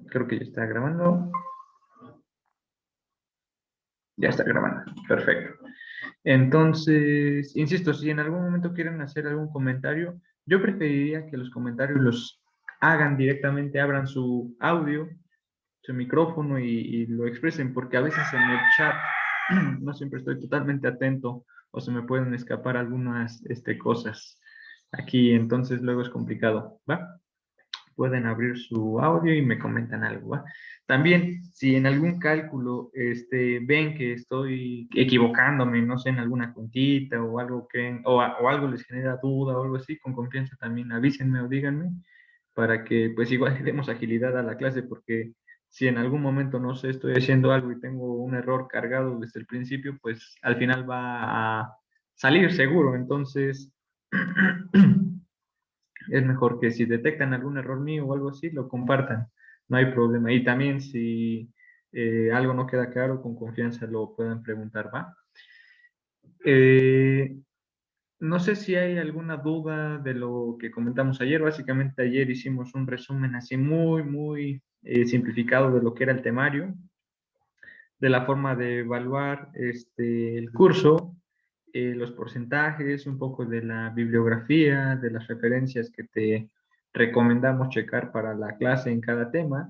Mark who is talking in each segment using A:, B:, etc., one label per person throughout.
A: Creo que ya está grabando. Ya está grabando. Perfecto. Entonces, insisto, si en algún momento quieren hacer algún comentario, yo preferiría que los comentarios los hagan directamente, abran su audio, su micrófono y lo expresen, porque a veces en el chat no siempre estoy totalmente atento o se me pueden escapar algunas cosas aquí, entonces luego es complicado, ¿va? Pueden abrir su audio y me comentan algo, ¿va? También, si en algún cálculo ven que estoy equivocándome, no sé, en alguna cuentita o algo o algo les genera duda o algo así, con confianza también avísenme o díganme para que pues igual le demos agilidad a la clase, porque si en algún momento, no sé, estoy haciendo algo y tengo un error cargado desde el principio, pues al final va a salir seguro. Entonces, es mejor que si detectan algún error mío o algo así, lo compartan. No hay problema. Y también si algo no queda claro, con confianza lo pueden preguntar, ¿va? No sé si hay alguna duda de lo que comentamos ayer. Básicamente ayer hicimos un resumen así muy simplificado de lo que era el temario, de la forma de evaluar el curso, los porcentajes, un poco de la bibliografía, de las referencias que te recomendamos checar para la clase en cada tema.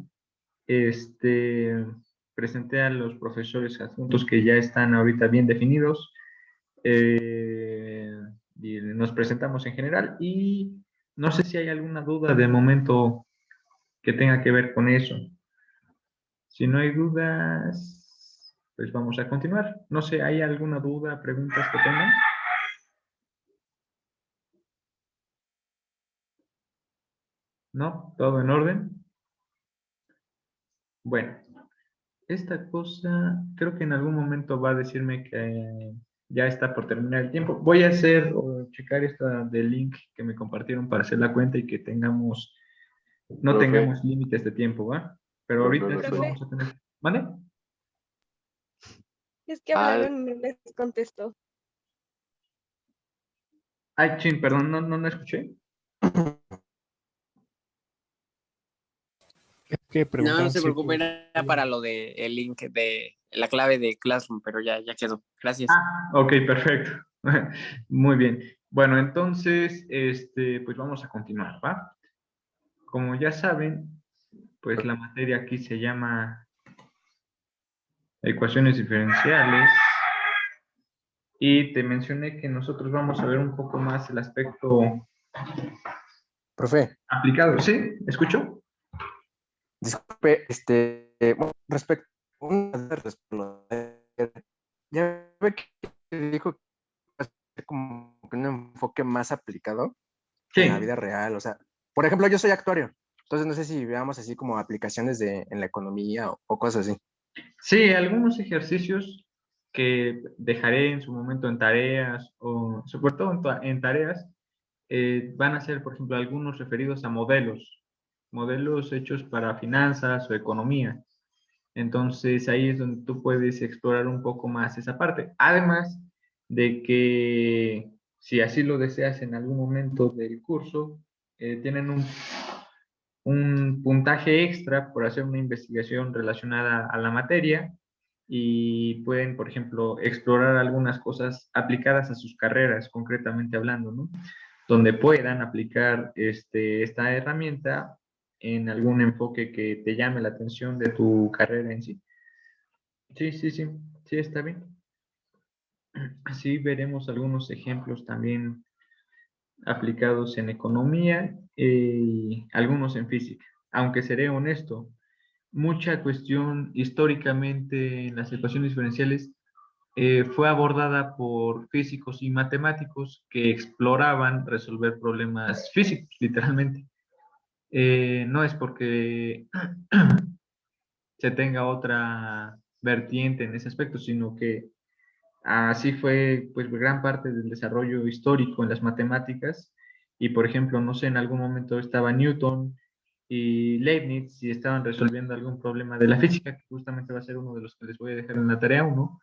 A: Presenté a los profesores adjuntos que ya están ahorita bien definidos, y nos presentamos en general y no sé si hay alguna duda de momento que tenga que ver con eso. Si no hay dudas, pues vamos a continuar. No sé, ¿hay alguna duda, preguntas que tengan? ¿No? ¿Todo en orden? Bueno, esta cosa creo que en algún momento va a decirme que ya está por terminar el tiempo. Voy a hacer o checar esta del link que me compartieron para hacer la cuenta y que no
B: Profe,
A: tengamos límites de tiempo, ¿va? Pero ahorita sí
C: Profe.
A: vamos a tener. ¿Vale?
C: Es que hablaron y no les contestó.
A: Ay, chin, perdón, no escuché.
D: No se preocupen, era para lo de el link de la clave de Classroom, pero ya quedó. Gracias.
A: Ok, perfecto. Muy bien. Bueno, entonces, pues vamos a continuar, ¿va? Como ya saben, pues la materia aquí se llama ecuaciones diferenciales y te mencioné que nosotros vamos a ver un poco más el aspecto
B: profe,
A: aplicado. ¿Sí? ¿Escucho?
B: disculpe, bueno, respecto a ya ve que dijo que hacer como que un enfoque más aplicado en la
A: Sí.
B: vida real, o sea, por ejemplo, yo soy actuario, entonces no sé si veamos así como aplicaciones en la economía o cosas así.
A: Sí, algunos ejercicios que dejaré en su momento en tareas o sobre todo en tareas van a ser, por ejemplo, algunos referidos a modelos hechos para finanzas o economía. Entonces ahí es donde tú puedes explorar un poco más esa parte. Además de que si así lo deseas en algún momento del curso, tienen un puntaje extra por hacer una investigación relacionada a la materia y pueden, por ejemplo, explorar algunas cosas aplicadas a sus carreras, concretamente hablando, ¿no? Donde puedan aplicar esta herramienta en algún enfoque que te llame la atención de tu carrera en sí. Sí, está bien. Así veremos algunos ejemplos también aplicados en economía y algunos en física. Aunque seré honesto, mucha cuestión históricamente en las ecuaciones diferenciales fue abordada por físicos y matemáticos que exploraban resolver problemas físicos, literalmente. No es porque se tenga otra vertiente en ese aspecto, sino que así fue pues gran parte del desarrollo histórico en las matemáticas y por ejemplo, no sé, en algún momento estaba Newton y Leibniz y estaban resolviendo algún problema de la física, que justamente va a ser uno de los que les voy a dejar en la tarea 1,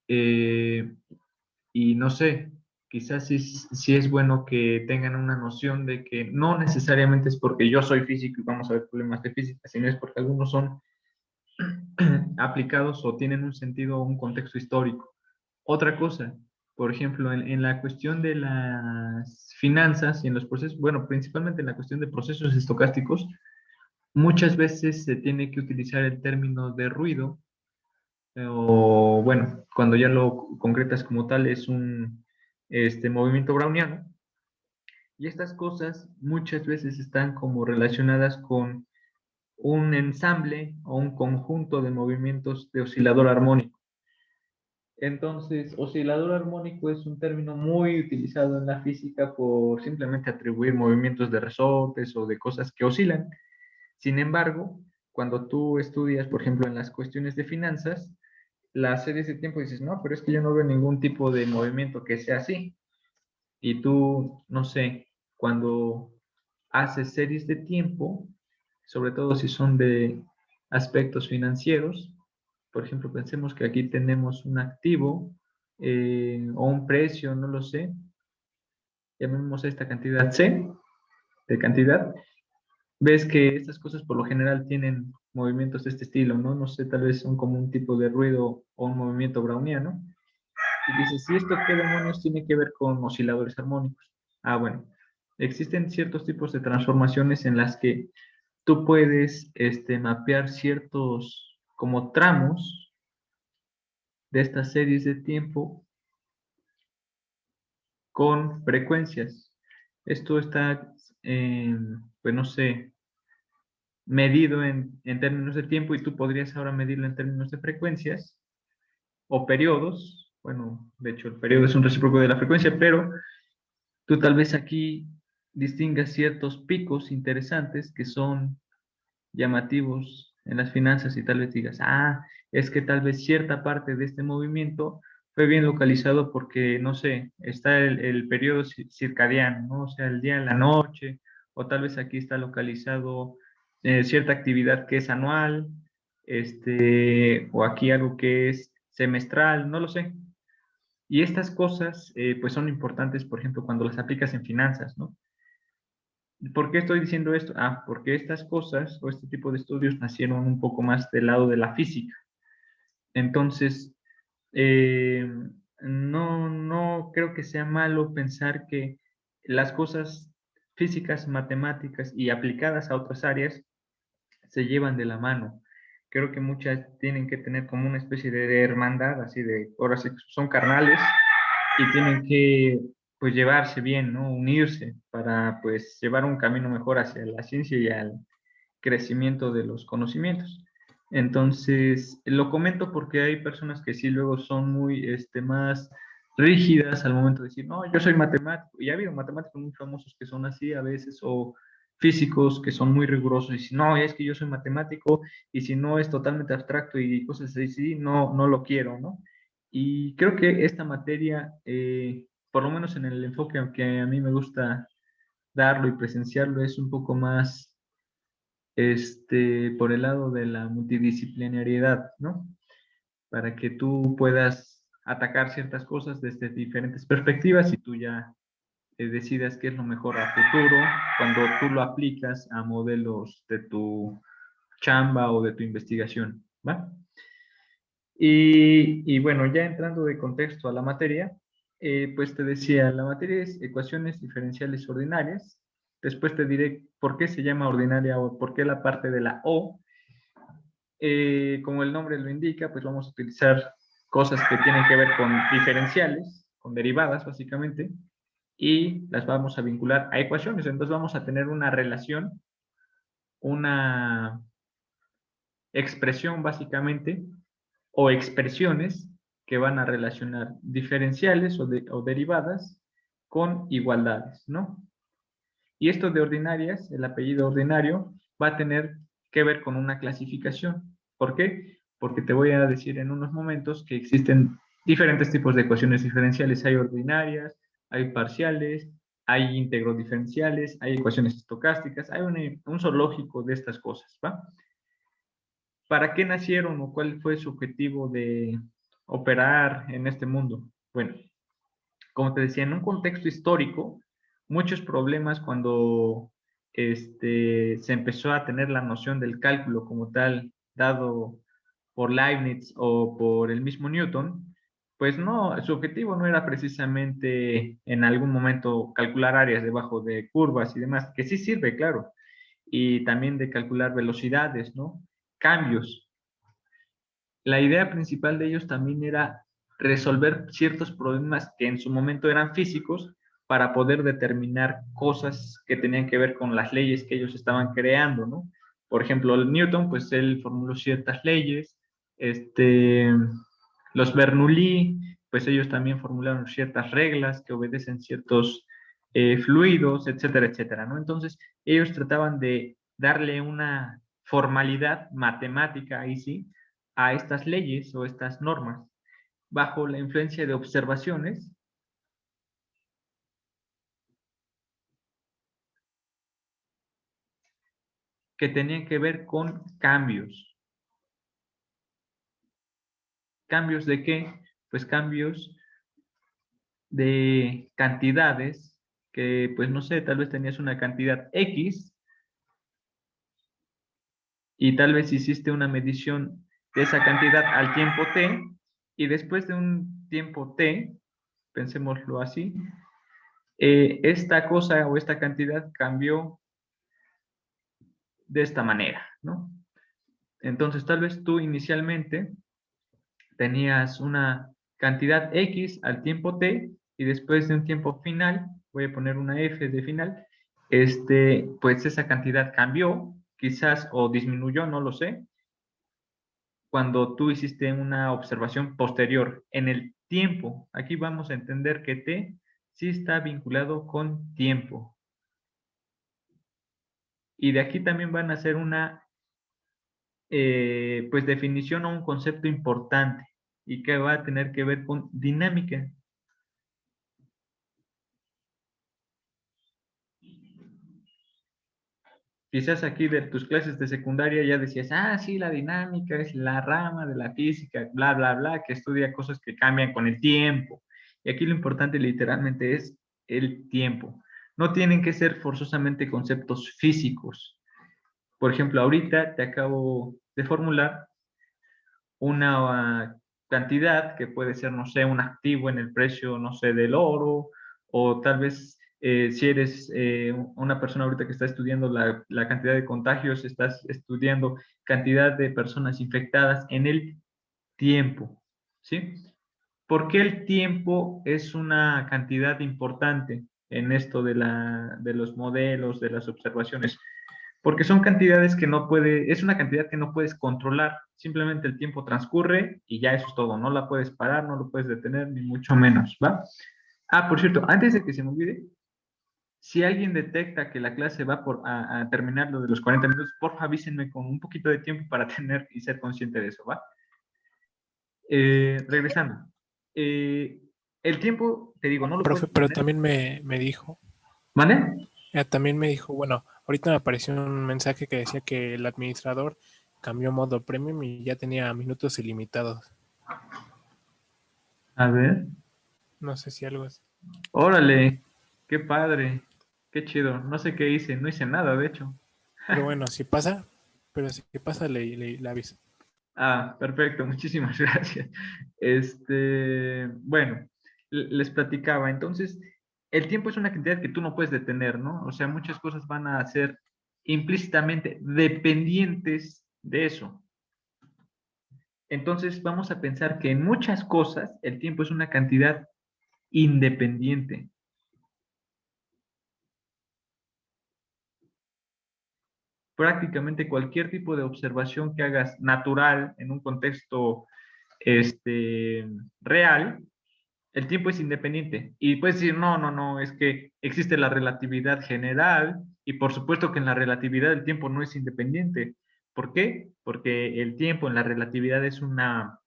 A: y no sé, quizás sí es bueno que tengan una noción de que no necesariamente es porque yo soy físico y vamos a ver problemas de física, sino es porque algunos son aplicados o tienen un sentido o un contexto histórico. Otra cosa, por ejemplo, en la cuestión de las finanzas y en los procesos, bueno, principalmente en la cuestión de procesos estocásticos, muchas veces se tiene que utilizar el término de ruido, o bueno, cuando ya lo concretas como tal es un movimiento browniano. Y estas cosas muchas veces están como relacionadas con un ensamble o un conjunto de movimientos de oscilador armónico. Entonces, oscilador armónico es un término muy utilizado en la física por simplemente atribuir movimientos de resortes o de cosas que oscilan. Sin embargo, cuando tú estudias, por ejemplo, en las cuestiones de finanzas, las series de tiempo dices, no, pero es que yo no veo ningún tipo de movimiento que sea así. Y tú, no sé, cuando haces series de tiempo, sobre todo si son de aspectos financieros, por ejemplo, pensemos que aquí tenemos un activo o un precio, no lo sé, llamemos a esta cantidad C de cantidad, ves que estas cosas por lo general tienen movimientos de este estilo, ¿no? No sé, tal vez son como un tipo de ruido o un movimiento browniano. Y dices, ¿y esto qué demonios tiene que ver con osciladores armónicos? Ah, bueno, existen ciertos tipos de transformaciones en las que tú puedes mapear ciertos como tramos de estas series de tiempo con frecuencias. Esto está, pues no sé, medido en términos de tiempo y tú podrías ahora medirlo en términos de frecuencias o periodos. Bueno, de hecho el periodo es un recíproco de la frecuencia, pero tú tal vez aquí distingas ciertos picos interesantes que son llamativos en las finanzas y tal vez digas, ah, es que tal vez cierta parte de este movimiento fue bien localizado porque, no sé, está el periodo circadiano, ¿no? O sea, el día en la noche, o tal vez aquí está localizado cierta actividad que es anual, o aquí algo que es semestral, no lo sé. Y estas cosas, pues son importantes, por ejemplo, cuando las aplicas en finanzas, ¿no? ¿Por qué estoy diciendo esto? Ah, porque estas cosas o este tipo de estudios nacieron un poco más del lado de la física. Entonces, eh, no creo que sea malo pensar que las cosas físicas, matemáticas y aplicadas a otras áreas se llevan de la mano. Creo que muchas tienen que tener como una especie de hermandad, así de, ahora sí, son carnales y tienen que pues llevarse bien, ¿no? Unirse para pues llevar un camino mejor hacia la ciencia y al crecimiento de los conocimientos. Entonces, lo comento porque hay personas que sí luego son muy más rígidas al momento de decir, no, yo soy matemático. Y ha habido matemáticos muy famosos que son así a veces, o físicos que son muy rigurosos y dicen, no, es que yo soy matemático y si no es totalmente abstracto y cosas así, no lo quiero, ¿no? Y creo que esta materia, por lo menos en el enfoque que a mí me gusta darlo y presenciarlo, es un poco más por el lado de la multidisciplinariedad, ¿no? Para que tú puedas atacar ciertas cosas desde diferentes perspectivas y tú ya decidas qué es lo mejor a futuro cuando tú lo aplicas a modelos de tu chamba o de tu investigación, ¿va? Y bueno, ya entrando de contexto a la materia, pues te decía, la materia es ecuaciones diferenciales ordinarias. Después te diré por qué se llama ordinaria o por qué la parte de la O. Como el nombre lo indica, pues vamos a utilizar cosas que tienen que ver con diferenciales, con derivadas básicamente, y las vamos a vincular a ecuaciones. Entonces vamos a tener una relación, una expresión básicamente, o expresiones que van a relacionar diferenciales o derivadas con igualdades, ¿no? Y esto de ordinarias, el apellido ordinario, va a tener que ver con una clasificación. ¿Por qué? Porque te voy a decir en unos momentos que existen diferentes tipos de ecuaciones diferenciales. Hay ordinarias, hay parciales, hay íntegros diferenciales, hay ecuaciones estocásticas, hay un zoológico de estas cosas, ¿va? ¿Para qué nacieron o cuál fue su objetivo de operar en este mundo? Bueno, como te decía, en un contexto histórico, muchos problemas cuando se empezó a tener la noción del cálculo como tal, dado por Leibniz o por el mismo Newton, pues no, su objetivo no era precisamente en algún momento calcular áreas debajo de curvas y demás, que sí sirve, claro, y también de calcular velocidades, ¿no? Cambios. La idea principal de ellos también era resolver ciertos problemas que en su momento eran físicos para poder determinar cosas que tenían que ver con las leyes que ellos estaban creando, ¿no? Por ejemplo, el Newton, pues él formuló ciertas leyes, los Bernoulli, pues ellos también formularon ciertas reglas que obedecen ciertos fluidos, etcétera, etcétera, ¿no? Entonces, ellos trataban de darle una formalidad matemática, ahí sí, a estas leyes o estas normas bajo la influencia de observaciones que tenían que ver con cambios. ¿Cambios de qué? Pues cambios de cantidades que, pues no sé, tal vez tenías una cantidad X y tal vez hiciste una medición de esa cantidad al tiempo T y después de un tiempo T, pensémoslo así, esta cosa o esta cantidad cambió de esta manera, ¿no? Entonces, tal vez tú inicialmente tenías una cantidad X al tiempo T y después de un tiempo final, voy a poner una F de final, pues esa cantidad cambió, quizás o disminuyó, no lo sé, cuando tú hiciste una observación posterior en el tiempo. Aquí vamos a entender que T sí está vinculado con tiempo. Y de aquí también van a hacer una pues definición o un concepto importante y que va a tener que ver con dinámica. Quizás aquí de tus clases de secundaria ya decías, ah, sí, la dinámica es la rama de la física, bla, bla, bla, que estudia cosas que cambian con el tiempo. Y aquí lo importante literalmente es el tiempo. No tienen que ser forzosamente conceptos físicos. Por ejemplo, ahorita te acabo de formular una cantidad que puede ser, no sé, un activo en el precio, no sé, del oro, o tal vez si eres una persona ahorita que está estudiando la cantidad de contagios, estás estudiando cantidad de personas infectadas en el tiempo, ¿sí? ¿Por qué el tiempo es una cantidad importante en esto de los modelos, de las observaciones? Porque son cantidades que no puede, es una cantidad que no puedes controlar, simplemente el tiempo transcurre y ya eso es todo, no la puedes parar, no lo puedes detener, ni mucho menos, ¿va? Ah, por cierto, antes de que se me olvide, si alguien detecta que la clase va a terminar lo de los 40 minutos, porfa avísenme con un poquito de tiempo para tener y ser consciente de eso, ¿va? Regresando. El tiempo, te digo, no lo
E: Profe,
A: puedes
E: pero
A: detener.
E: también me dijo,
A: ¿Vale?
E: también me dijo, bueno, ahorita me apareció un mensaje que decía que el administrador cambió modo premium y ya tenía minutos ilimitados.
A: A ver.
E: No sé si algo es.
A: Órale, qué padre, qué chido. No sé qué hice, no hice nada, de hecho.
E: Pero bueno, si pasa, le aviso.
A: Ah, perfecto, muchísimas gracias. Bueno, les platicaba, entonces, el tiempo es una cantidad que tú no puedes detener, ¿no? O sea, muchas cosas van a ser implícitamente dependientes de eso. Entonces, vamos a pensar que en muchas cosas el tiempo es una cantidad independiente. Prácticamente cualquier tipo de observación que hagas natural en un contexto real, el tiempo es independiente. Y puedes decir, no, no, no, es que existe la relatividad general y por supuesto que en la relatividad el tiempo no es independiente. ¿Por qué? Porque el tiempo en la relatividad es una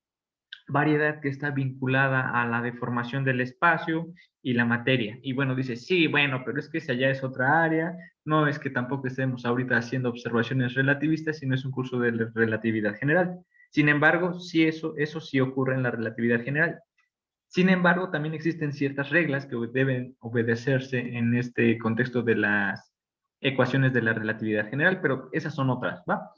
A: variedad que está vinculada a la deformación del espacio y la materia. Y bueno, dice, sí, bueno, pero es que esa ya es otra área, no es que tampoco estemos ahorita haciendo observaciones relativistas, sino es un curso de relatividad general. Sin embargo, sí eso sí ocurre en la relatividad general. Sin embargo, también existen ciertas reglas que deben obedecerse en este contexto de las ecuaciones de la relatividad general, pero esas son otras, ¿va?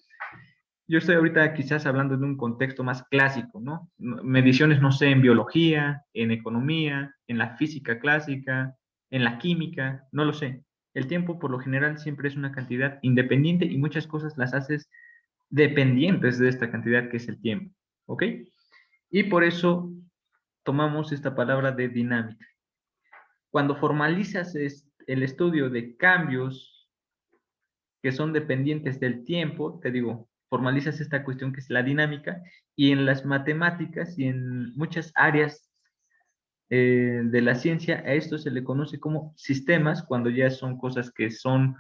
A: Yo estoy ahorita quizás hablando de un contexto más clásico, ¿no? Mediciones, no sé, en biología, en economía, en la física clásica, en la química, no lo sé. El tiempo por lo general siempre es una cantidad independiente y muchas cosas las haces dependientes de esta cantidad que es el tiempo, ¿ok? Y por eso tomamos esta palabra de dinámica. Cuando formalizas el estudio de cambios que son dependientes del tiempo, te digo, formalizas esta cuestión que es la dinámica, y en las matemáticas y en muchas áreas de la ciencia, a esto se le conoce como sistemas, cuando ya son cosas que son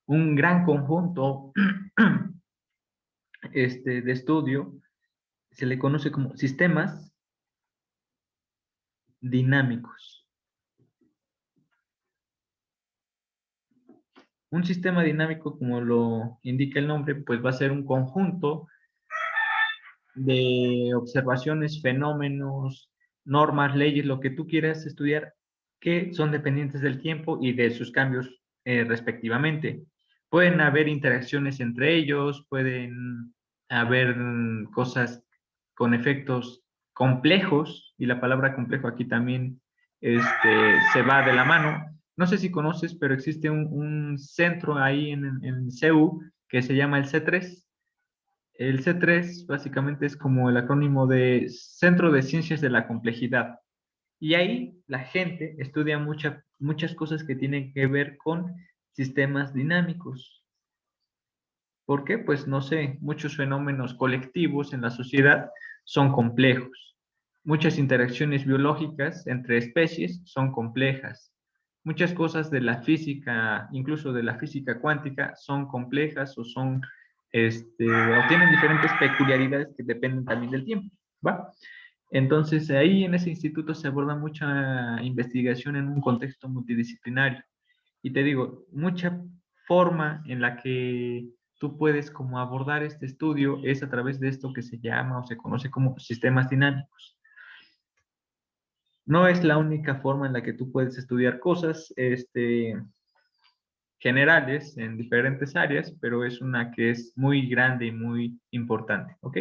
A: un gran conjunto de estudio, se le conoce como sistemas dinámicos. Un sistema dinámico, como lo indica el nombre, pues va a ser un conjunto de observaciones, fenómenos, normas, leyes, lo que tú quieras estudiar, que son dependientes del tiempo y de sus cambios respectivamente. Pueden haber interacciones entre ellos, pueden haber cosas con efectos complejos, y la palabra complejo aquí también se va de la mano. No sé si conoces, pero existe un centro ahí en CEU que se llama el C3. El C3 básicamente es como el acrónimo de Centro de Ciencias de la Complejidad. Y ahí la gente estudia muchas cosas que tienen que ver con sistemas dinámicos. ¿Por qué? Pues no sé, muchos fenómenos colectivos en la sociedad son complejos. Muchas interacciones biológicas entre especies son complejas. Muchas cosas de la física, incluso de la física cuántica, son complejas o o tienen diferentes peculiaridades que dependen también del tiempo, ¿va? Entonces, ahí en ese instituto se aborda mucha investigación en un contexto multidisciplinario. Y te digo, mucha forma en la que tú puedes como abordar este estudio es a través de esto que se llama o se conoce como sistemas dinámicos. No es la única forma en la que tú puedes estudiar cosas generales en diferentes áreas, pero es una que es muy grande y muy importante, ¿ok?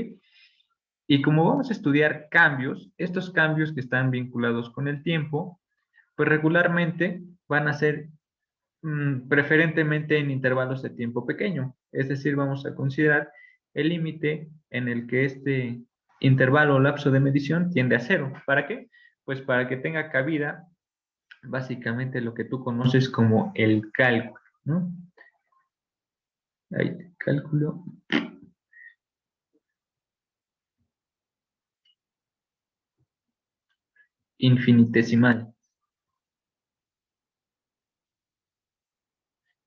A: Y como vamos a estudiar cambios, estos cambios que están vinculados con el tiempo, pues regularmente van a ser preferentemente en intervalos de tiempo pequeño. Es decir, vamos a considerar el límite en el que este intervalo o lapso de medición tiende a cero. ¿Para qué? Pues para que tenga cabida básicamente lo que tú conoces como el cálculo, ¿no? Ahí, cálculo. Infinitesimal,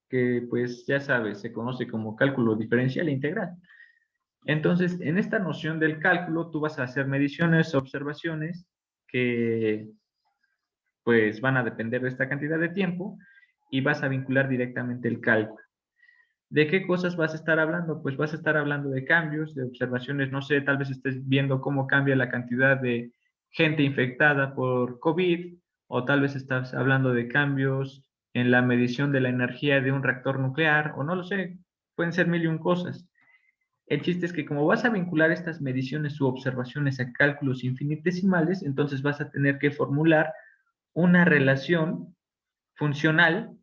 A: que pues ya sabes, se conoce como cálculo diferencial e integral. Entonces, en esta noción del cálculo, tú vas a hacer mediciones, observaciones que pues van a depender de esta cantidad de tiempo y vas a vincular directamente el cálculo. ¿De qué cosas vas a estar hablando? Pues vas a estar hablando de cambios, de observaciones, no sé, tal vez estés viendo cómo cambia la cantidad de gente infectada por COVID, o tal vez estás hablando de cambios en la medición de la energía de un reactor nuclear, o no lo sé, pueden ser mil y un cosas. El chiste es que como vas a vincular estas mediciones u observaciones a cálculos infinitesimales, entonces vas a tener que formular una relación funcional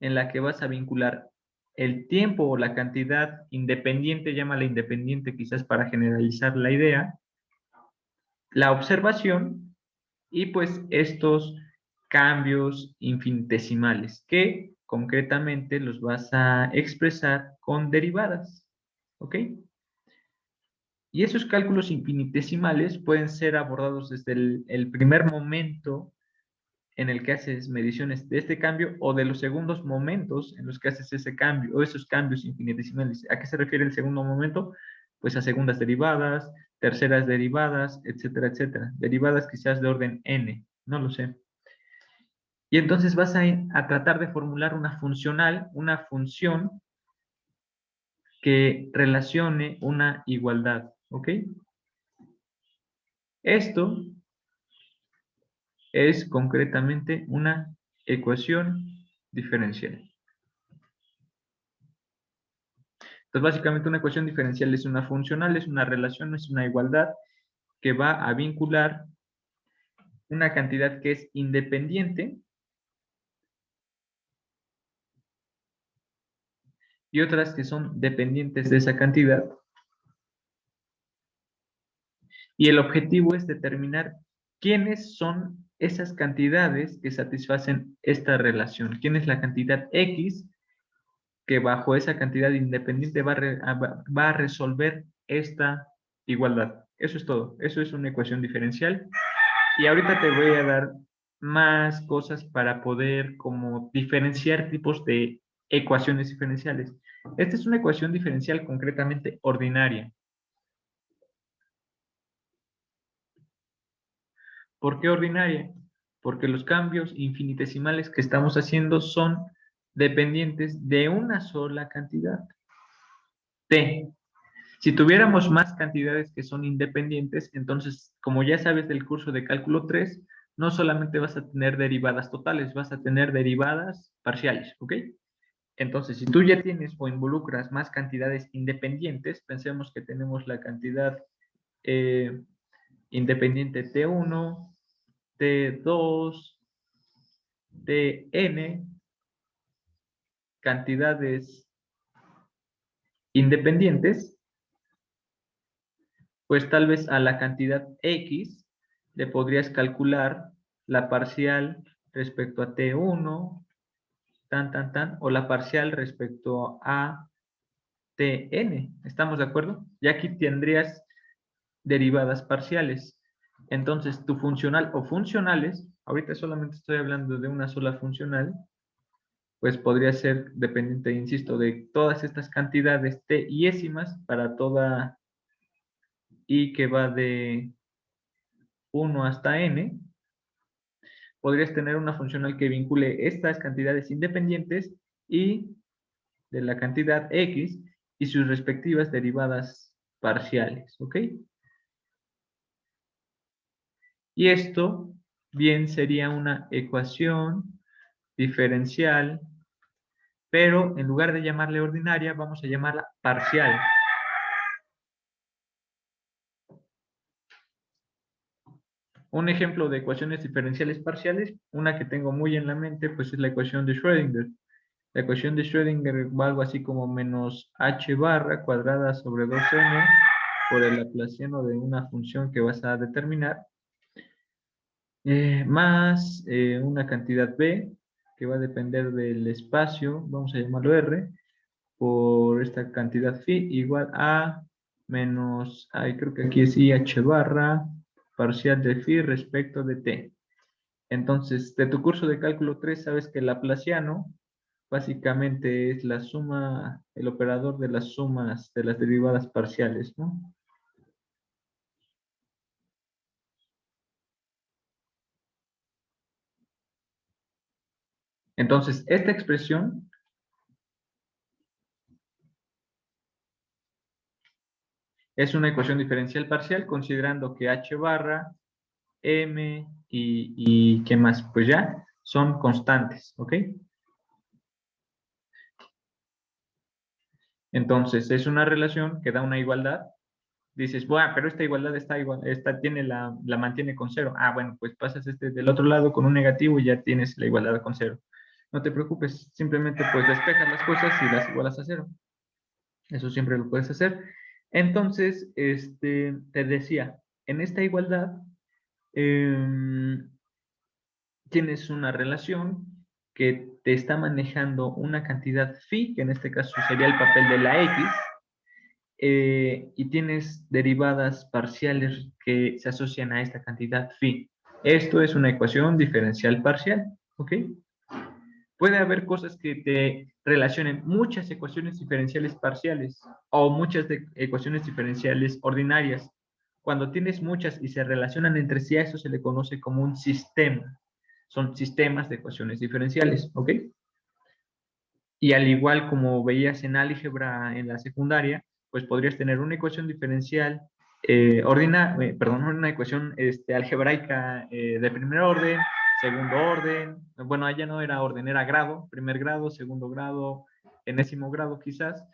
A: en la que vas a vincular el tiempo o la cantidad independiente, llámala independiente quizás para generalizar la idea, la observación y pues estos cambios infinitesimales que concretamente los vas a expresar con derivadas, ¿ok? Y esos cálculos infinitesimales pueden ser abordados desde el primer momento en el que haces mediciones de este cambio o de los segundos momentos en los que haces ese cambio o esos cambios infinitesimales. ¿A qué se refiere el segundo momento? Pues a segundas derivadas, terceras derivadas, etcétera, etcétera. Derivadas quizás de orden n, no lo sé. Y entonces vas a tratar de formular una funcional, una función que relacione una igualdad, ¿ok? Esto es concretamente una ecuación diferencial. Entonces, básicamente una ecuación diferencial es una funcional, es una relación, es una igualdad que va a vincular una cantidad que es independiente y otras que son dependientes de esa cantidad. Y el objetivo es determinar quiénes son esas cantidades que satisfacen esta relación. ¿Quién es la cantidad X que bajo esa cantidad independiente va a resolver esta igualdad? Eso es todo. Eso es una ecuación diferencial. Y ahorita te voy a dar más cosas para poder como diferenciar tipos de ecuaciones diferenciales. Esta es una ecuación diferencial concretamente ordinaria. ¿Por qué ordinaria? Porque los cambios infinitesimales que estamos haciendo son dependientes de una sola cantidad, t. Si tuviéramos más cantidades que son independientes, entonces, como ya sabes del curso de cálculo 3, no solamente vas a tener derivadas totales, vas a tener derivadas parciales, ¿ok? Entonces, si tú ya tienes o involucras más cantidades independientes, pensemos que tenemos la cantidad independiente T1, T2, Tn, cantidades independientes, pues tal vez a la cantidad X le podrías calcular la parcial respecto a T1, o la parcial respecto a Tn. ¿Estamos de acuerdo? Y aquí tendrías derivadas parciales. Entonces, tu funcional o funcionales, ahorita solamente estoy hablando de una sola funcional, pues podría ser dependiente, insisto, de todas estas cantidades t iésimas para toda i que va de 1 hasta n. Podrías tener una funcional que vincule estas cantidades independientes y de la cantidad x y sus respectivas derivadas parciales, ¿ok? Y esto bien sería una ecuación diferencial, pero en lugar de llamarle ordinaria, vamos a llamarla parcial. Un ejemplo de ecuaciones diferenciales parciales, una que tengo muy en la mente, pues es la ecuación de Schrödinger. La ecuación de Schrödinger va algo así como menos h barra cuadrada sobre 2n por el laplaciano de una función que vas a determinar, más una cantidad b, que va a depender del espacio, vamos a llamarlo r, por esta cantidad phi igual a menos, creo que aquí es IH barra parcial de phi respecto de t. Entonces, de tu curso de cálculo 3, sabes que el laplaciano básicamente es la suma, el operador de las sumas de las derivadas parciales, ¿no? Entonces, esta expresión es una ecuación diferencial parcial considerando que h barra, m y ¿qué más? Pues ya son constantes, ¿ok? Entonces, es una relación que da una igualdad. Dices, bueno, pero esta igualdad está igual, la mantiene con cero. Bueno, pues pasas del otro lado con un negativo y ya tienes la igualdad con cero. No te preocupes, simplemente pues despejas las cosas y las igualas a cero. Eso siempre lo puedes hacer. Entonces, te decía, en esta igualdad tienes una relación que te está manejando una cantidad phi, que en este caso sería el papel de la x, y tienes derivadas parciales que se asocian a esta cantidad phi. Esto es una ecuación diferencial parcial, ¿ok? Puede haber cosas que te relacionen muchas ecuaciones diferenciales parciales o muchas ecuaciones diferenciales ordinarias. Cuando tienes muchas y se relacionan entre sí, a eso se le conoce como un sistema. Son sistemas de ecuaciones diferenciales, ¿ok? Y al igual como veías en álgebra en la secundaria, pues podrías tener una ecuación diferencial una ecuación algebraica de primer orden, segundo orden, bueno, allá no era orden, era grado, primer grado, segundo grado, enésimo grado quizás,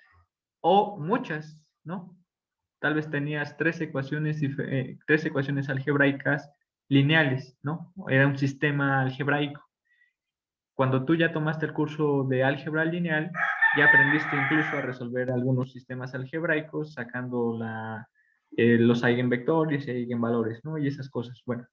A: o muchas, ¿no? Tal vez tenías tres ecuaciones algebraicas lineales, ¿no? Era un sistema algebraico. Cuando tú ya tomaste el curso de álgebra lineal, ya aprendiste incluso a resolver algunos sistemas algebraicos sacando los eigenvectores y eigenvalores, ¿no? Y esas cosas. Bueno,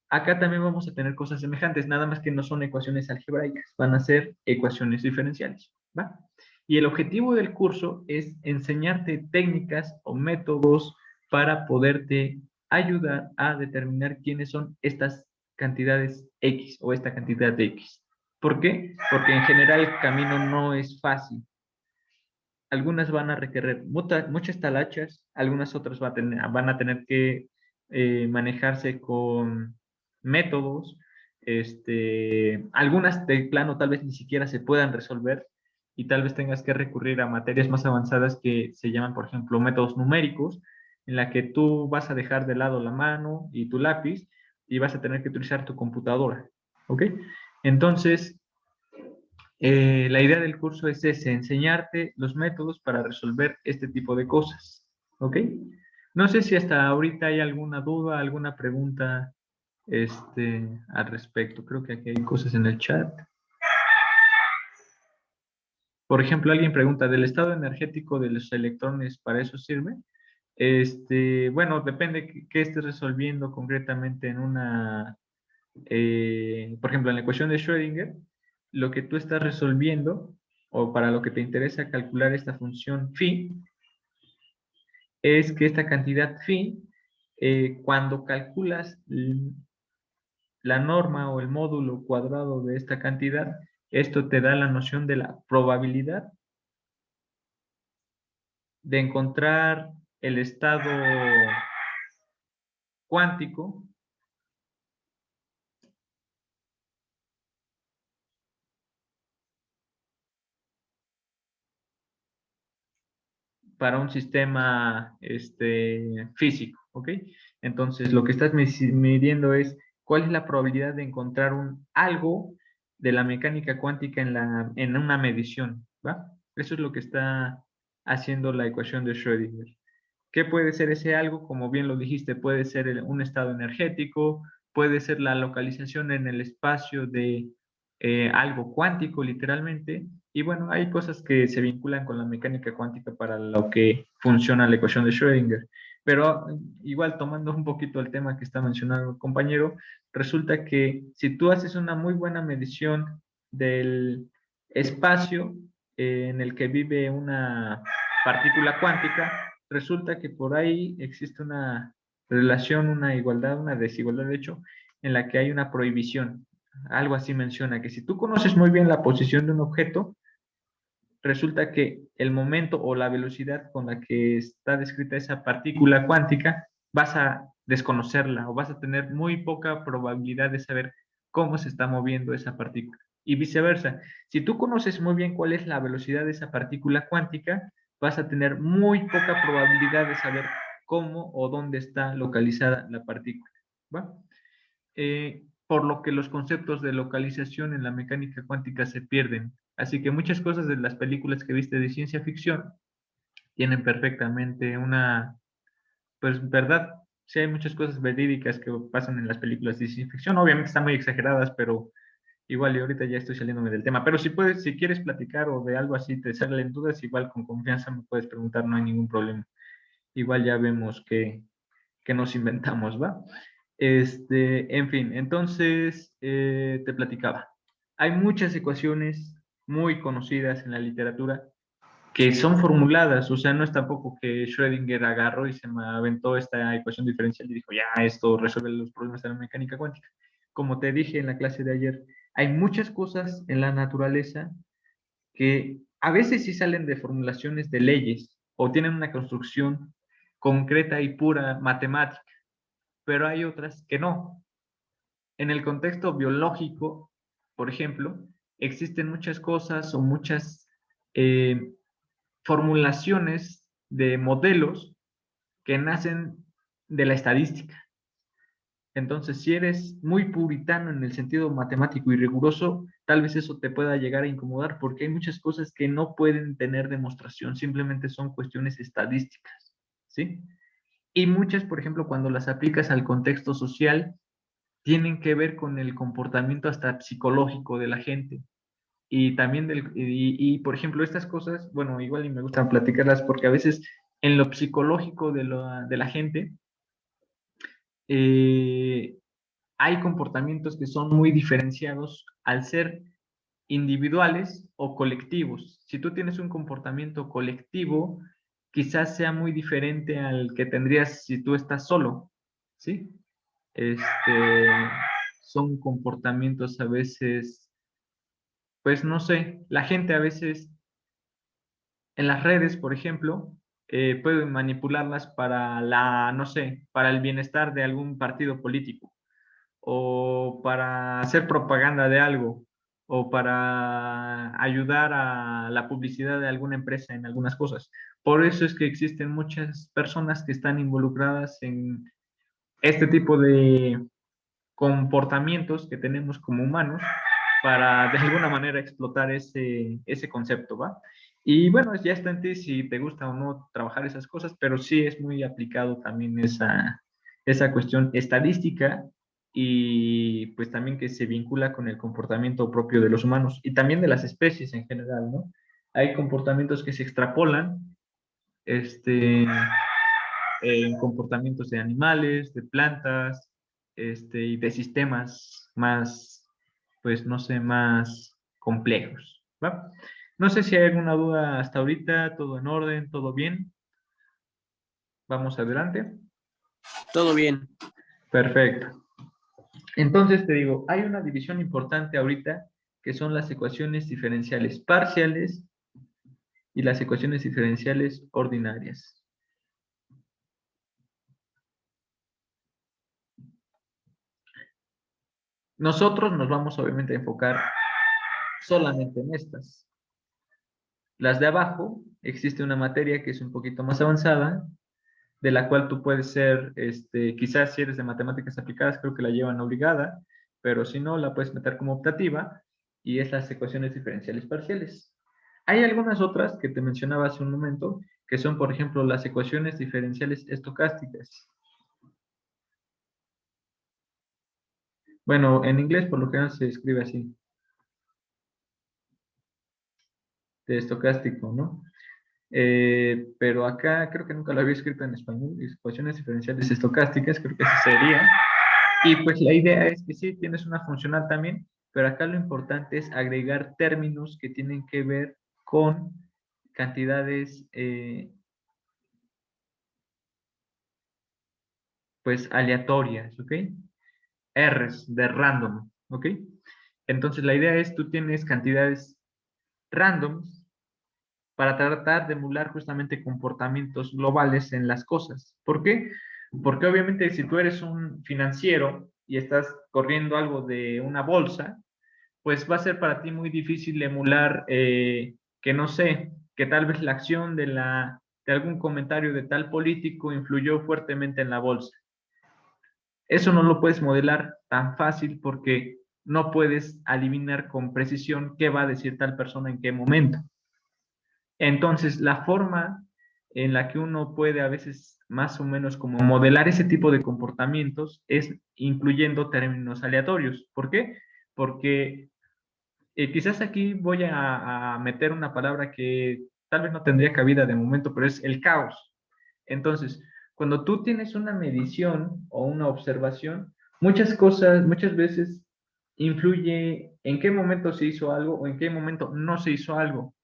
A: acá también vamos a tener cosas semejantes, nada más que no son ecuaciones algebraicas, van a ser ecuaciones diferenciales, ¿va? Y el objetivo del curso es enseñarte técnicas o métodos para poderte ayudar a determinar quiénes son estas cantidades X o esta cantidad de X. ¿Por qué? Porque en general el camino no es fácil. Algunas van a requerir muchas talachas, algunas otras van a tener que manejarse con métodos, algunas de plano tal vez ni siquiera se puedan resolver y tal vez tengas que recurrir a materias más avanzadas que se llaman, por ejemplo, métodos numéricos, en la que tú vas a dejar de lado la mano y tu lápiz y vas a tener que utilizar tu computadora, ¿ok? Entonces, la idea del curso es enseñarte los métodos para resolver este tipo de cosas, ¿ok? No sé si hasta ahorita hay alguna duda, alguna pregunta al respecto. Creo que aquí hay cosas en el chat. Por ejemplo, alguien pregunta, ¿del estado energético de los electrones para eso sirve? Bueno, depende qué estés resolviendo concretamente en por ejemplo, en la ecuación de Schrödinger, lo que tú estás resolviendo, o para lo que te interesa calcular esta función phi, es que esta cantidad phi, cuando calculas la norma o el módulo cuadrado de esta cantidad, esto te da la noción de la probabilidad de encontrar el estado cuántico para un sistema físico, ¿ok? Entonces, lo que estás midiendo es cuál es la probabilidad de encontrar algo de la mecánica cuántica en una medición, ¿va? Eso es lo que está haciendo la ecuación de Schrödinger. ¿Qué puede ser ese algo? Como bien lo dijiste, puede ser un estado energético, puede ser la localización en el espacio de algo cuántico, literalmente. Y bueno, hay cosas que se vinculan con la mecánica cuántica para lo que funciona la ecuación de Schrödinger. Pero igual tomando un poquito el tema que está mencionando el compañero, resulta que si tú haces una muy buena medición del espacio en el que vive una partícula cuántica, resulta que por ahí existe una relación, una igualdad, una desigualdad, de hecho, en la que hay una prohibición. Algo así menciona que si tú conoces muy bien la posición de un objeto, resulta que el momento o la velocidad con la que está descrita esa partícula cuántica, vas a desconocerla o vas a tener muy poca probabilidad de saber cómo se está moviendo esa partícula. Y viceversa, si tú conoces muy bien cuál es la velocidad de esa partícula cuántica, vas a tener muy poca probabilidad de saber cómo o dónde está localizada la partícula. ¿Va? Por lo que los conceptos de localización en la mecánica cuántica se pierden. Así que muchas cosas de las películas que viste de ciencia ficción tienen perfectamente pues, verdad. Sí, hay muchas cosas verídicas que pasan en las películas de ciencia ficción. Obviamente están muy exageradas, pero igual y ahorita ya estoy saliéndome del tema. Pero si quieres platicar o de algo así te salen dudas, igual con confianza me puedes preguntar, no hay ningún problema. Igual ya vemos que nos inventamos, ¿va? En fin, entonces te platicaba. Hay muchas ecuaciones muy conocidas en la literatura que son formuladas, o sea, no es tampoco que Schrödinger agarró y se me aventó esta ecuación diferencial y dijo, ya, esto resuelve los problemas de la mecánica cuántica. Como te dije en la clase de ayer, hay muchas cosas en la naturaleza que a veces sí salen de formulaciones de leyes o tienen una construcción concreta y pura matemática, pero hay otras que no. En el contexto biológico, por ejemplo, existen muchas cosas o muchas formulaciones de modelos que nacen de la estadística. Entonces, si eres muy puritano en el sentido matemático y riguroso, tal vez eso te pueda llegar a incomodar porque hay muchas cosas que no pueden tener demostración, simplemente son cuestiones estadísticas, ¿sí? Y muchas, por ejemplo, cuando las aplicas al contexto social, tienen que ver con el comportamiento hasta psicológico de la gente. Y también, por ejemplo, estas cosas, bueno, igual y me gusta platicarlas porque a veces en lo psicológico de la gente, eh, hay comportamientos que son muy diferenciados al ser individuales o colectivos. Si tú tienes un comportamiento colectivo, quizás sea muy diferente al que tendrías si tú estás solo, ¿sí? Son comportamientos a veces, pues no sé, la gente a veces en las redes, por ejemplo, pueden manipularlas para no sé, para el bienestar de algún partido político o para hacer propaganda de algo, o para ayudar a la publicidad de alguna empresa en algunas cosas. Por eso es que existen muchas personas que están involucradas en este tipo de comportamientos que tenemos como humanos para de alguna manera explotar ese concepto, ¿va? Y bueno, ya está en ti si te gusta o no trabajar esas cosas, pero sí es muy aplicado también esa cuestión estadística y pues también que se vincula con el comportamiento propio de los humanos y también de las especies en general, ¿no? Hay comportamientos que se extrapolan en comportamientos de animales, de plantas, y de sistemas más, pues no sé, más complejos, ¿va? No sé si hay alguna duda hasta ahorita, todo en orden, todo bien. Vamos adelante.
D: Todo bien.
A: Perfecto. Entonces te digo, hay una división importante ahorita que son las ecuaciones diferenciales parciales y las ecuaciones diferenciales ordinarias. Nosotros nos vamos obviamente a enfocar solamente en estas. Las de abajo, existe una materia que es un poquito más avanzada, de la cual tú puedes ser, quizás si eres de matemáticas aplicadas, creo que la llevan obligada, pero si no, la puedes meter como optativa, y es las ecuaciones diferenciales parciales. Hay algunas otras que te mencionaba hace un momento, que son, por ejemplo, las ecuaciones diferenciales estocásticas. Bueno, en inglés por lo general se escribe así, de estocástico, ¿no? Pero acá creo que nunca lo había escrito en español, ecuaciones diferenciales estocásticas, creo que así sería. Y pues la idea es que sí, tienes una funcional también, pero acá lo importante es agregar términos que tienen que ver con cantidades, pues aleatorias, ¿ok? R's de random, ¿ok? Entonces la idea es, tú tienes cantidades randoms para tratar de emular justamente comportamientos globales en las cosas. ¿Por qué? Porque obviamente si tú eres un financiero y estás corriendo algo de una bolsa, pues va a ser para ti muy difícil emular que no sé, que tal vez la acción de algún comentario de tal político influyó fuertemente en la bolsa. Eso no lo puedes modelar tan fácil porque no puedes adivinar con precisión qué va a decir tal persona en qué momento. Entonces, la forma en la que uno puede a veces más o menos como modelar ese tipo de comportamientos es incluyendo términos aleatorios. ¿Por qué? Porque quizás aquí voy a meter una palabra que tal vez no tendría cabida de momento, pero es el caos. Entonces, cuando tú tienes una medición o una observación, muchas cosas, muchas veces influye en qué momento se hizo algo o en qué momento no se hizo algo.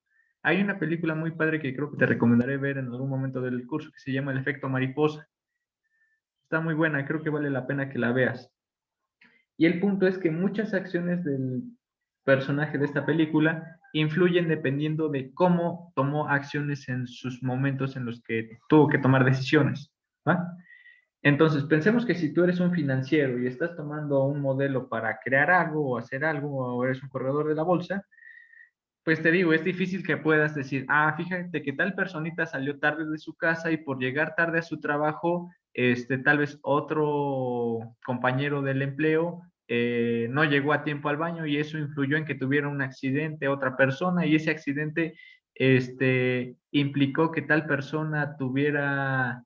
A: Hay una película muy padre que creo que te recomendaré ver en algún momento del curso que se llama El efecto mariposa. Está muy buena, creo que vale la pena que la veas. Y el punto es que muchas acciones del personaje de esta película influyen dependiendo de cómo tomó acciones en sus momentos en los que tuvo que tomar decisiones, ¿va? Entonces, pensemos que si tú eres un financiero y estás tomando un modelo para crear algo o hacer algo o eres un corredor de la bolsa, pues te digo, es difícil que puedas decir, ah, fíjate que tal personita salió tarde de su casa y por llegar tarde a su trabajo, tal vez otro compañero del empleo no llegó a tiempo al baño y eso influyó en que tuviera un accidente otra persona y ese accidente implicó que tal persona tuviera,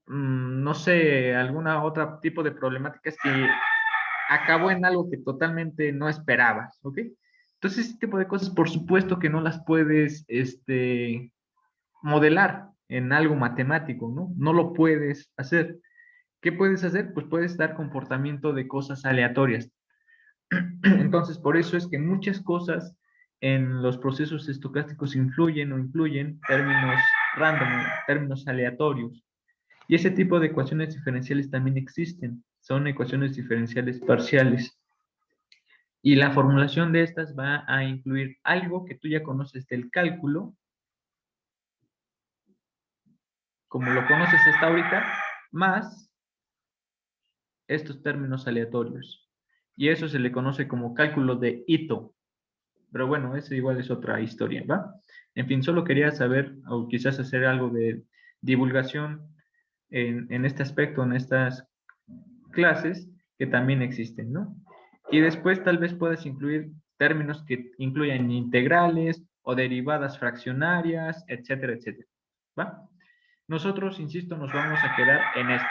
A: no sé, alguna otra tipo de problemáticas que acabó en algo que totalmente no esperabas, ¿ok? Entonces, este tipo de cosas, por supuesto que no las puedes, modelar en algo matemático, ¿no? No lo puedes hacer. ¿Qué puedes hacer? Pues puedes dar comportamiento de cosas aleatorias. Entonces, por eso es que muchas cosas en los procesos estocásticos influyen o incluyen términos random, términos aleatorios. Y ese tipo de ecuaciones diferenciales también existen. Son ecuaciones diferenciales parciales. Y la formulación de estas va a incluir algo que tú ya conoces del cálculo, como lo conoces hasta ahorita, más estos términos aleatorios. Y eso se le conoce como cálculo de Ito. Pero bueno, eso igual es otra historia, ¿va? En fin, solo quería saber, o quizás hacer algo de divulgación en este aspecto, en estas clases que también existen, ¿no? Y después tal vez puedas incluir términos que incluyan integrales o derivadas fraccionarias, etcétera, etcétera. ¿Va? Nosotros, insisto, nos vamos a quedar en estas,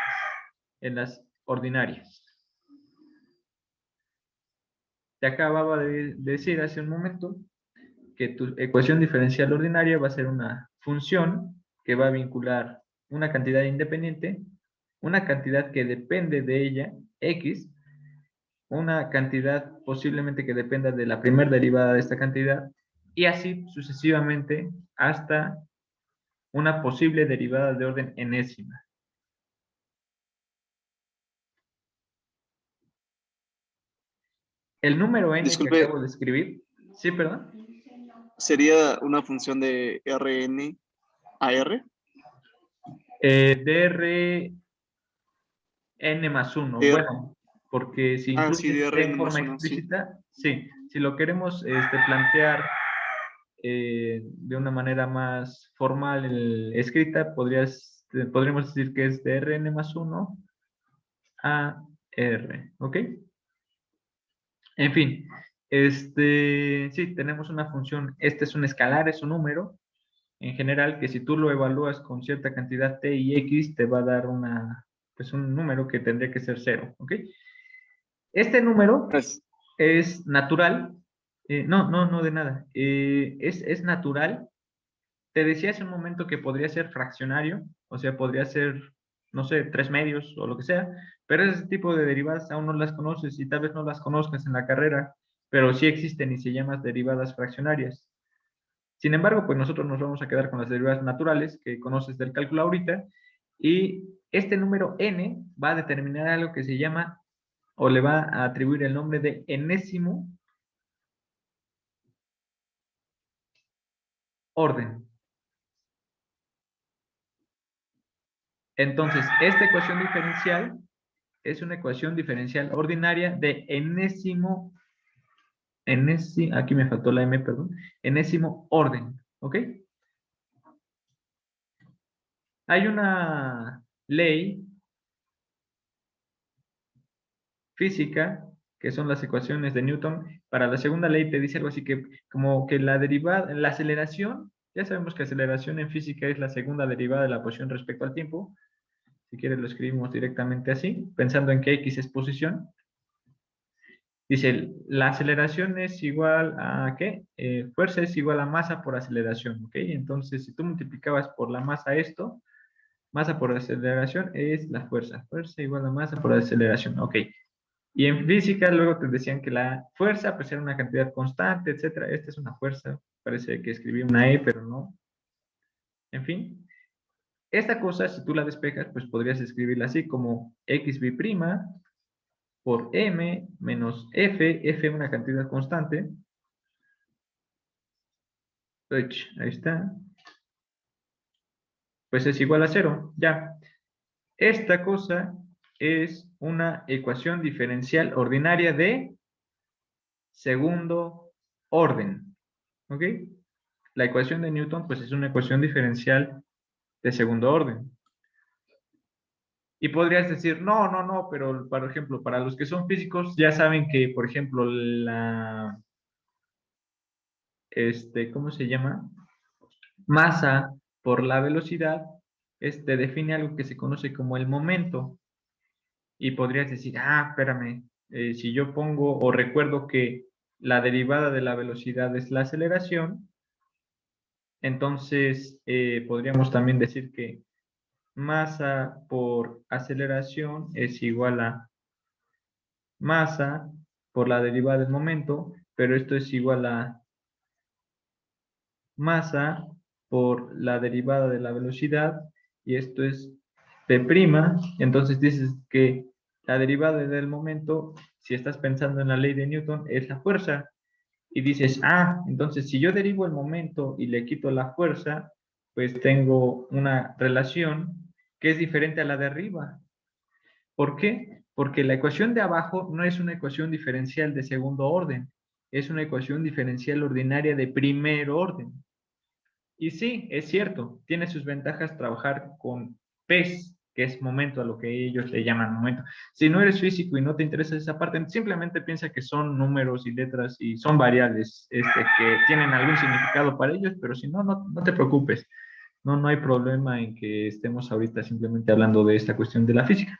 A: en las ordinarias. Te acababa de decir hace un momento que tu ecuación diferencial ordinaria va a ser una función que va a vincular una cantidad independiente, una cantidad que depende de ella, x, una cantidad posiblemente que dependa de la primera derivada de esta cantidad, y así sucesivamente hasta una posible derivada de orden enésima. El número n
F: Disculpe.
A: que acabo de escribir, ¿sí, perdón?
F: ¿Sería una función de Rn a R?
A: Dr n más 1.
F: R-
A: Bueno, porque si
F: sí,
A: incluyes
F: de
A: t
F: Rn
A: en
F: más
A: forma
F: 1, sí.
A: explícita, sí. Si lo queremos plantear de una manera más formal escrita, podríamos decir que es de Rn más 1 a R, ¿ok? En fin, sí, tenemos una función, este es un escalar, es un número, en general, que si tú lo evalúas con cierta cantidad t y x, te va a dar pues un número que tendría que ser 0, ¿ok? Este número
F: Es-
A: es natural, no, de nada, es natural. Te decía hace un momento que podría ser fraccionario, o sea, podría ser, no sé, 3/2 o lo que sea, pero ese tipo de derivadas aún no las conoces y tal vez no las conozcas en la carrera, pero sí existen y se llaman derivadas fraccionarias. Sin embargo, pues nosotros nos vamos a quedar con las derivadas naturales que conoces del cálculo ahorita y este número n va a determinar algo que se llama o le va a atribuir el nombre de enésimo orden. Entonces, esta ecuación diferencial es una ecuación diferencial ordinaria de aquí me faltó la m, perdón, enésimo orden, ¿ok? Hay una ley física, que son las ecuaciones de Newton. Para la segunda ley te dice algo así que, como que la derivada, la aceleración, ya sabemos que aceleración en física es la segunda derivada de la posición respecto al tiempo. Si quieres lo escribimos directamente así, pensando en que x es posición. Dice, la aceleración es igual a, ¿qué? Fuerza es igual a masa por aceleración, ¿ok? Entonces, si tú multiplicabas por la masa esto, masa por aceleración es la fuerza. Fuerza igual a masa por aceleración, ¿ok? Y en física luego te decían que la fuerza pues era una cantidad constante, etcétera. Esta es una fuerza, parece que escribí una E, pero no. En fin, esta cosa, si tú la despejas, pues podrías escribirla así como xb' por m menos f una cantidad constante. Ahí está. Pues es igual a 0, ya. Esta cosa es una ecuación diferencial ordinaria de segundo orden. ¿Ok? La ecuación de Newton, pues es una ecuación diferencial de segundo orden. Y podrías decir, no, no, no, pero por ejemplo, para los que son físicos, ya saben que, por ejemplo, ¿cómo se llama? Masa por la velocidad, define algo que se conoce como el momento. Y podrías decir, espérame, si yo pongo o recuerdo que la derivada de la velocidad es la aceleración, entonces podríamos también decir que masa por aceleración es igual a masa por la derivada del momento, pero esto es igual a masa por la derivada de la velocidad y esto es P', entonces dices que la derivada del momento, si estás pensando en la ley de Newton, es la fuerza y dices, entonces si yo derivo el momento y le quito la fuerza, pues tengo una relación que es diferente a la de arriba. ¿Por qué? Porque la ecuación de abajo no es una ecuación diferencial de segundo orden, es una ecuación diferencial ordinaria de primer orden. Y sí, es cierto, tiene sus ventajas trabajar con PES, que es momento, a lo que ellos le llaman momento. Si no eres físico y no te interesa esa parte, simplemente piensa que son números y letras y son variables que tienen algún significado para ellos, pero si no, no te preocupes. No hay problema en que estemos ahorita simplemente hablando de esta cuestión de la física.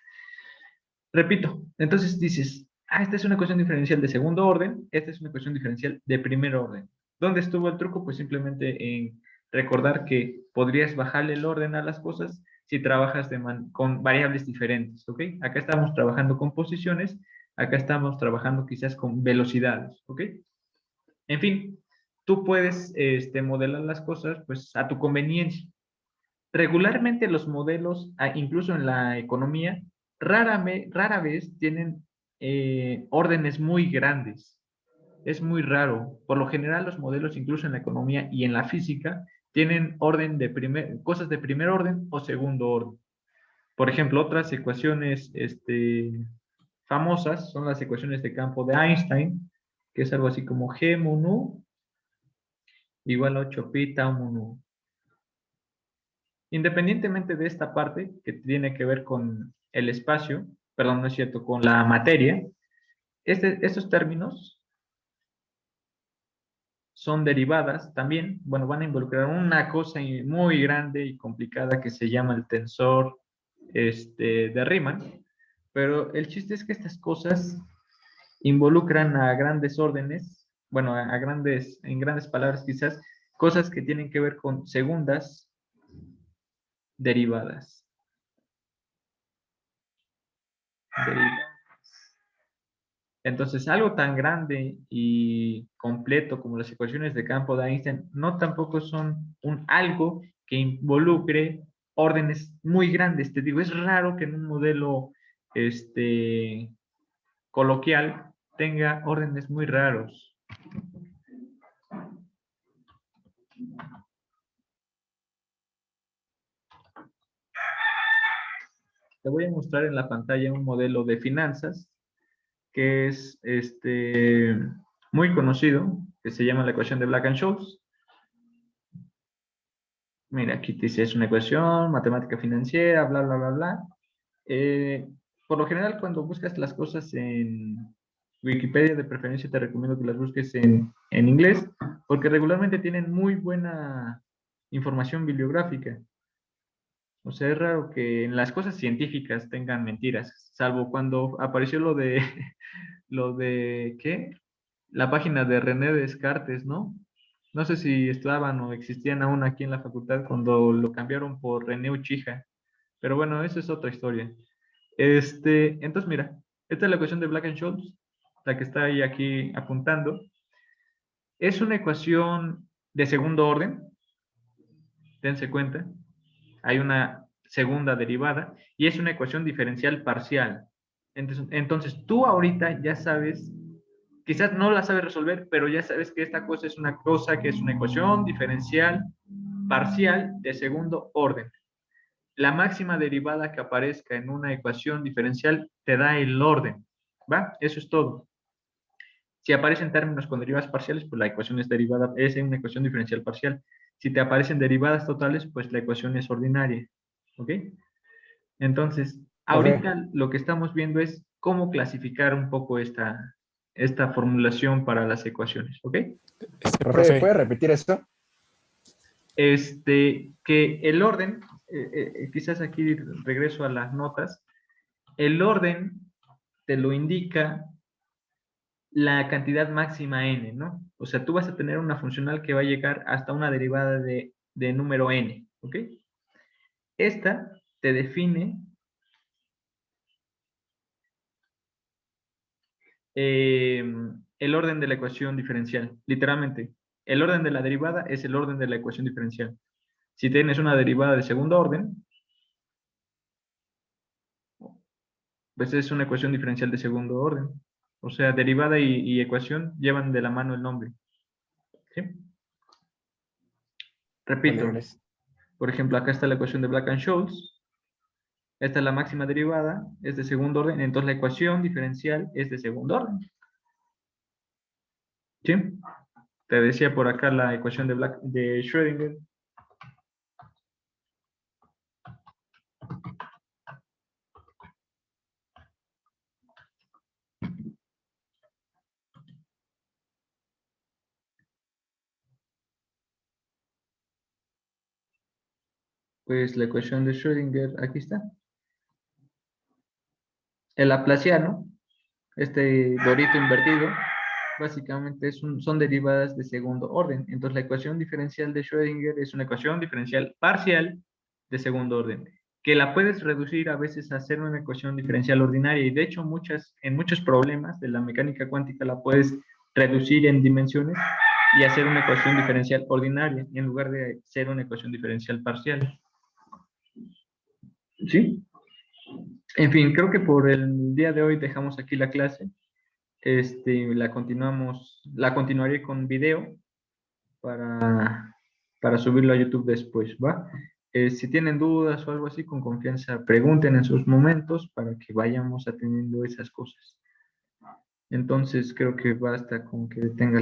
A: Repito, entonces dices, esta es una ecuación diferencial de segundo orden, esta es una ecuación diferencial de primer orden. ¿Dónde estuvo el truco? Pues simplemente en recordar que podrías bajarle el orden a las cosas si trabajas con variables diferentes, ¿ok? Acá estamos trabajando con posiciones, acá estamos trabajando quizás con velocidades, ¿ok? En fin, tú puedes modelar las cosas pues a tu conveniencia. Regularmente los modelos, incluso en la economía, rara vez tienen órdenes muy grandes. Es muy raro. Por lo general, los modelos, incluso en la economía y en la física, tienen cosas de primer orden o segundo orden. Por ejemplo, otras ecuaciones famosas son las ecuaciones de campo de Einstein, que es algo así como G mu nu igual a 8pi tau mu nu. Independientemente de esta parte que tiene que ver con el espacio, perdón, no es cierto, con la materia, estos términos son derivadas también, bueno, van a involucrar una cosa muy grande y complicada que se llama el tensor de Riemann, pero el chiste es que estas cosas involucran a grandes órdenes, bueno, en grandes palabras quizás, cosas que tienen que ver con segundas derivadas. Entonces, algo tan grande y completo como las ecuaciones de campo de Einstein no tampoco son algo que involucre órdenes muy grandes. Te digo, es raro que en un modelo coloquial tenga órdenes muy raros. Te voy a mostrar en la pantalla un modelo de finanzas que es muy conocido, que se llama la ecuación de Black-Scholes. Mira, aquí te dice, es una ecuación, matemática financiera, bla, bla, bla, bla. Por lo general, cuando buscas las cosas en Wikipedia, de preferencia te recomiendo que las busques en inglés, porque regularmente tienen muy buena información bibliográfica. O sea, es raro que en las cosas científicas tengan mentiras, salvo cuando apareció ¿qué? La página de René Descartes, ¿no? No sé si estaban o existían aún aquí en la facultad cuando lo cambiaron por René Uchija. Pero bueno, esa es otra historia. Entonces, mira, esta es la ecuación de Black-Scholes, la que está ahí aquí apuntando. Es una ecuación de segundo orden, dense cuenta. Hay una segunda derivada y es una ecuación diferencial parcial. Entonces tú ahorita ya sabes, quizás no la sabes resolver, pero ya sabes que esta cosa es una cosa que es una ecuación diferencial parcial de segundo orden. La máxima derivada que aparezca en una ecuación diferencial te da el orden, ¿va? Eso es todo. Si aparecen términos con derivadas parciales, pues la ecuación es derivada, es una ecuación diferencial parcial. Si te aparecen derivadas totales, pues la ecuación es ordinaria. ¿Ok? Entonces, ahorita lo que estamos viendo es cómo clasificar un poco esta formulación para las ecuaciones. ¿Ok?
B: Profe, ¿puede repetir esto?
A: Que el orden, quizás aquí regreso a las notas, el orden te lo indica la cantidad máxima n, ¿no? O sea, tú vas a tener una funcional que va a llegar hasta una derivada de número n, ¿ok? Esta te define el orden de la ecuación diferencial, literalmente. El orden de la derivada es el orden de la ecuación diferencial. Si tienes una derivada de segundo orden, pues es una ecuación diferencial de segundo orden. O sea, derivada y ecuación llevan de la mano el nombre. ¿Sí? Repito, por ejemplo, acá está la ecuación de Black-Scholes. Esta es la máxima derivada, es de segundo orden, entonces la ecuación diferencial es de segundo orden. ¿Sí? Te decía por acá la ecuación de Schrödinger. Pues la ecuación de Schrödinger, aquí está. El laplaciano, este dorito invertido, básicamente son derivadas de segundo orden. Entonces la ecuación diferencial de Schrödinger es una ecuación diferencial parcial de segundo orden, que la puedes reducir a veces a ser una ecuación diferencial ordinaria, y de hecho en muchos problemas de la mecánica cuántica la puedes reducir en dimensiones y hacer una ecuación diferencial ordinaria en lugar de ser una ecuación diferencial parcial. ¿Sí? En fin, creo que por el día de hoy dejamos aquí la clase. La continuaré con video para subirlo a YouTube después, ¿va? Si tienen dudas o algo así, con confianza pregunten en sus momentos para que vayamos atendiendo esas cosas. Entonces creo que basta con que tenga la